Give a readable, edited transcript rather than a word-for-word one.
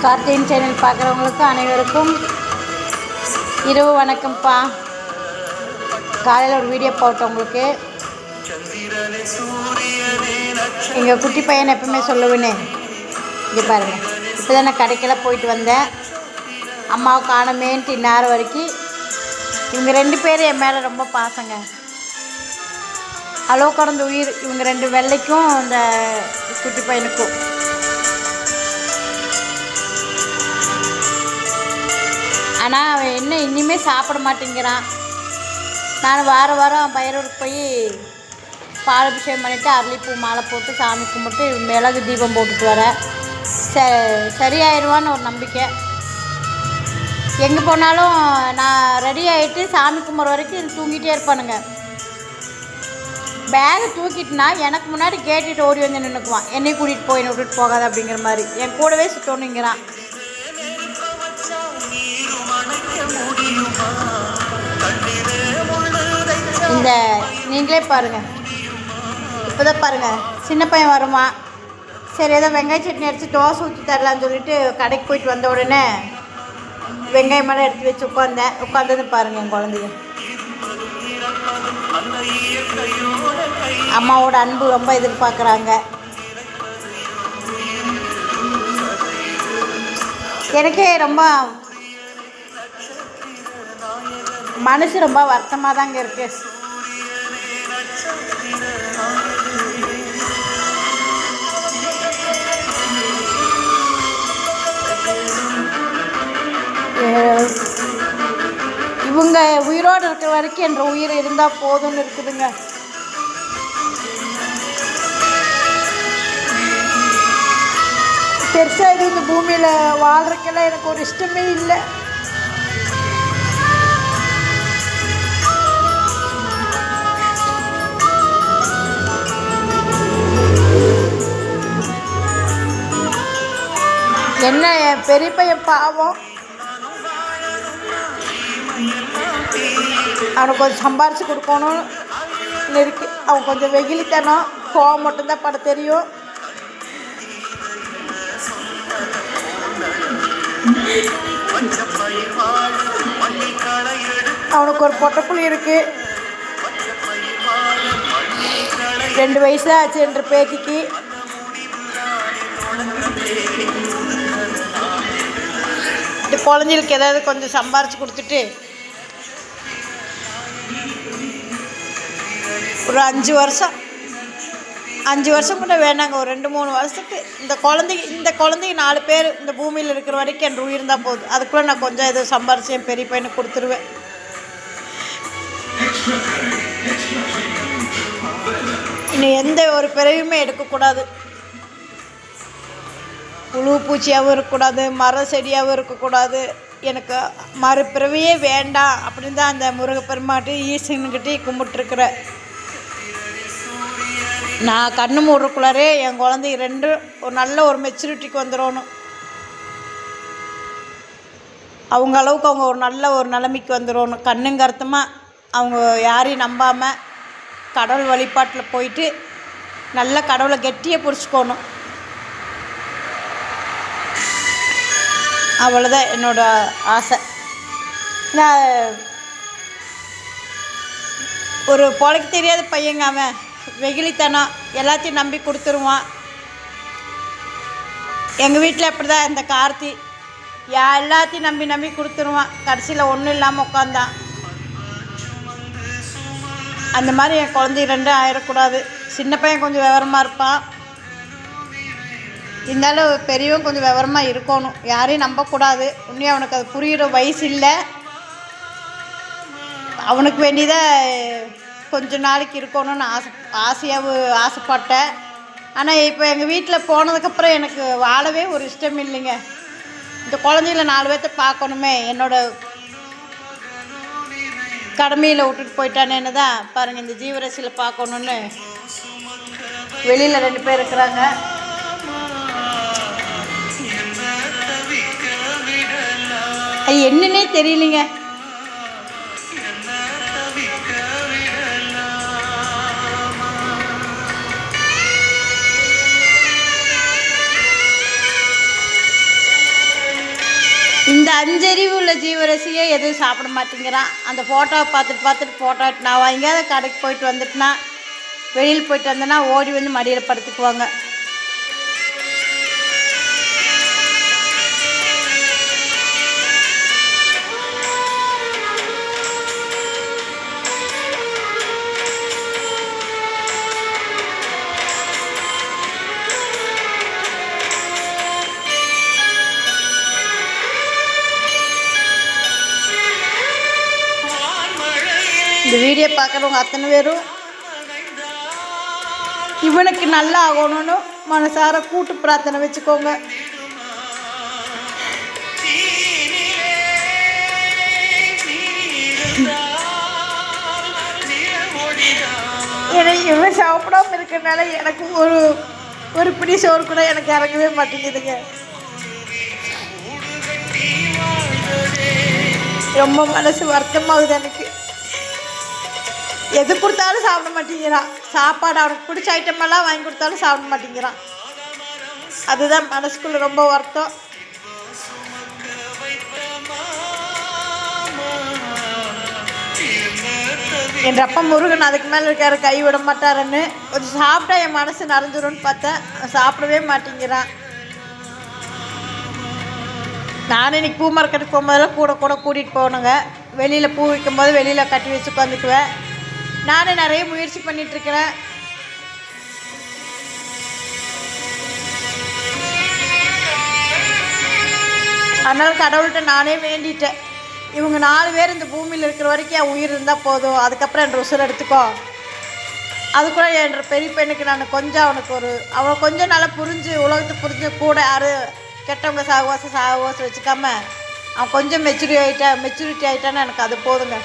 கார்த்தியின் channel பார்க்குறவங்களுக்கு அனைவருக்கும் இரவு வணக்கம்ப்பா. காலையில் ஒரு வீடியோ போட்டோம் உங்களுக்கு. எங்கள் குட்டி பையனை எப்பவுமே சொல்லுவேனே, இங்கே பாருங்கள், இப்போ தான் நான் கடைக்கெல்லாம் போயிட்டு வந்தேன். அம்மாவை காணமேன்ட்டு இந்நேரம் வரைக்கும் இவங்க 2 பேரும் என் மேலே ரொம்ப பாசங்க. அளவு கடந்த உயிர் இவங்க 2 வெள்ளைக்கும் இந்த குட்டி பையனுக்கும். ஆனால் அவன் என்ன இனிமேல் சாப்பிட மாட்டேங்கிறான். நான் வாரம் பைரவருக்கு போய் பால் அபிஷேகம் பண்ணிவிட்டு அரளிப்பூ மாலை போட்டு சாமி கும்பிட்டு மிளகு தீபம் போட்டுட்டு வரேன். சரியாயிடுவான்னு ஒரு நம்பிக்கை. எங்கே போனாலும் நான் ரெடி ஆகிட்டு சாமி கும்பிட்ற வரைக்கும் தூங்கிட்டே இருப்பானுங்க. பேகை தூக்கிட்டுனா எனக்கு முன்னாடி கேட்டுட்டு ஓடி வந்து நின்றுக்குவான். என்னையும் கூட்டிகிட்டு போய் என்னை விட்டுட்டு போகாது அப்படிங்கிற மாதிரி என் கூடவே சுட்டோன்னுங்கிறான். இந்த நீங்களே பாருங்கள், இப்போ தான் பாருங்கள், சின்ன பையன் வருவான். சரி ஏதோ வெங்காய சட்னி அடித்து தோசை ஊற்றி தரலான்னு சொல்லிட்டு கடைக்கு போயிட்டு வந்த உடனே வெங்காயமெல்லாம் எடுத்து வச்சு உட்காந்தது பாருங்கள். என் குழந்தைங்க அம்மாவோட அன்பு ரொம்ப எதிர்பார்க்குறாங்க. எனக்கே ரொம்ப மனசு ரொம்ப வருத்தமாக தாங்க இருக்குது. இவங்க உயிரோடு இருக்கிற வரைக்கும் என்ற உயிர் இருந்தால் போதும்னு இருக்குதுங்க. பெருசாக இது இந்த பூமியில் வாழ்றதுக்கெல்லாம் எனக்கு ஒரு இஷ்டமே இல்லை. என்ன என் பெரிய பையன் பாவம், அவனுக்கு கொஞ்சம் சம்பாரித்து கொடுக்கணும்னு இருக்கு. அவன் கொஞ்சம் வெகிலித்தனம், கோவம் மட்டும்தான் பட தெரியும். அவனுக்கு ஒரு பொட்டப்புள்ளி இருக்கு, 2 வயசு ஆச்சு என்ற பேத்திக்கு. இந்த குழந்தைகளுக்கு ஏதாவது கொஞ்சம் சம்பாரித்து கொடுத்துட்டு ஒரு 5 வருஷம் கூட வேணாங்க, ஒரு 2-3 வருஷத்துக்கு இந்த குழந்தைங்க 4 பேர் இந்த பூமியில் இருக்கிற வரைக்கும் என் உயிர் இருந்தால் போகுது. அதுக்குள்ளே நான் கொஞ்சம் ஏதோ சம்பாரித்து என் பெரிய பையனுக்கு கொடுத்துருவேன். இன்னும் எந்த ஒரு பிறவியுமே எடுக்கக்கூடாது. புழு பூச்சியாகவும் இருக்கக்கூடாது, மரம் செடியாகவும் இருக்கக்கூடாது. எனக்கு மறுபிறவியே வேண்டாம் அப்படின்னு தான் அந்த முருகப்பெருமாட்டி ஈசனுக்கிட்டே கும்பிட்டுருக்குறேன். நான் கண்ணு மூடுறக்குள்ளாரே என் குழந்தை 2 ஒரு நல்ல ஒரு மெச்சூரிட்டிக்கு வந்துடணும். அவங்க அளவுக்கு அவங்க ஒரு நல்ல ஒரு நிலைமைக்கு வந்துடணும். கண்ணுங்கருத்தமாக அவங்க யாரையும் நம்பாமல் கடவுள் வழிபாட்டில் போயிட்டு நல்ல கடவுளை கெட்டியாக பிடிச்சிக்கணும். அவ்வளோதான் என்னோடய ஆசை. நான் ஒரு பொழைக்க தெரியாத பையங்க, அவன் வெகுளித்தனம் எல்லாத்தையும் நம்பி கொடுத்துருவான். எங்கள் வீட்டில் அப்படி தான் இந்த கார்த்தி எல்லாத்தையும் நம்பி கொடுத்துருவான். கடைசியில் ஒன்றும் இல்லாமல் உட்காந்தான். அந்த மாதிரி என் குழந்தை 2 ஆயிடக்கூடாது. சின்ன பையன் கொஞ்சம் விவரமாக இருப்பான், இருந்தாலும் பெரியவன் கொஞ்சம் விவரமாக இருக்கணும். யாரையும் நம்பக்கூடாது. இன்னும் அவனுக்கு அது புரிகிற வயசு இல்லை. அவனுக்கு வேண்டியதாக கொஞ்ச நாளைக்கு இருக்கணும்னு ஆசைப்பட்டேன். ஆனால் இப்போ எங்கள் வீட்டில் போனதுக்கப்புறம் எனக்கு வாழவே ஒரு இஷ்டம் இல்லைங்க. இந்த குழந்தைகள 4 பேர்த்த பார்க்கணுமே, என்னோடய கடமையில் விட்டுட்டு போயிட்டானேன்னு தான் பாருங்கள். இந்த ஜீவராசியில் பார்க்கணுன்னு வெளியில் 2 பேர் இருக்கிறாங்க. அது என்னன்னே தெரியலைங்க. இந்த அஞ்சறிவு உள்ள ஜீவரசியை எதுவும் சாப்பிட மாட்டேங்கிறான். அந்த ஃபோட்டோவை பார்த்துட்டு ஃபோட்டோ நான் எங்கேயாவது கடைக்கு போயிட்டு வந்துட்டுனா, வெளியில் போயிட்டு வந்தேன்னா ஓடி வந்து மடியில் படுத்துக்குவாங்க. இந்த வீடியோ பார்க்குறவங்க அத்தனை பேரும் இவனுக்கு நல்லா ஆகணும்னு மனசார கூட்டு பிரார்த்தனை வச்சுக்கோங்க. ஏன்னா இவன் சாப்பிடாம இருக்கிறதுனால எனக்கு ஒரு பிடி சோறு கூட எனக்கு இறங்கவே மாட்டேங்குதுங்க. ரொம்ப மனசு வருத்தமாகுது எனக்கு. எது கொடுத்தாலும் சாப்பிட மாட்டேங்கிறான். சாப்பாடு அவனுக்கு பிடிச்ச ஐட்டமெல்லாம் வாங்கி கொடுத்தாலும் சாப்பிட மாட்டேங்கிறான். அதுதான் மனசுக்குள்ளே ரொம்ப வருத்தம். என் அப்பா முருகன் அதுக்கு மேலே இருக்காரு, கை விட மாட்டாருன்னு. கொஞ்சம் சாப்பிட்டா என் மனசு நிறைஞ்சிரும்னு பார்த்தேன். சாப்பிடவே மாட்டேங்கிறான். நானும் இன்றைக்கி பூ மார்க்கெட்டுக்கு போகும்போதெல்லாம் கூட கூட்டிகிட்டு போகணுங்க. வெளியில் பூ விற்கும்போது வெளியில் கட்டி வச்சு உட்காந்துக்குவேன். நானும் நிறைய முயற்சி பண்ணிகிட்ருக்கிறேன். அதனால் கடவுள்கிட்ட நானே வேண்டிட்டேன், இவங்க 4 பேர் இந்த பூமியில் இருக்கிற வரைக்கும் என் உயிர் இருந்தால் போதும், அதுக்கப்புறம் என் உசுரை எடுத்துக்கோ. அது கூட என் பெரிய பெண்ணுக்கு நான் கொஞ்சம் அவனை கொஞ்சம் நல்லா உலகத்தை புரிஞ்சு கூட யாரும் கெட்டவங்க சாகுவாசம் வச்சுக்காம அவன் கொஞ்சம் மெச்சூரிட்டி ஆகிட்டான்னு எனக்கு அது போதுங்க.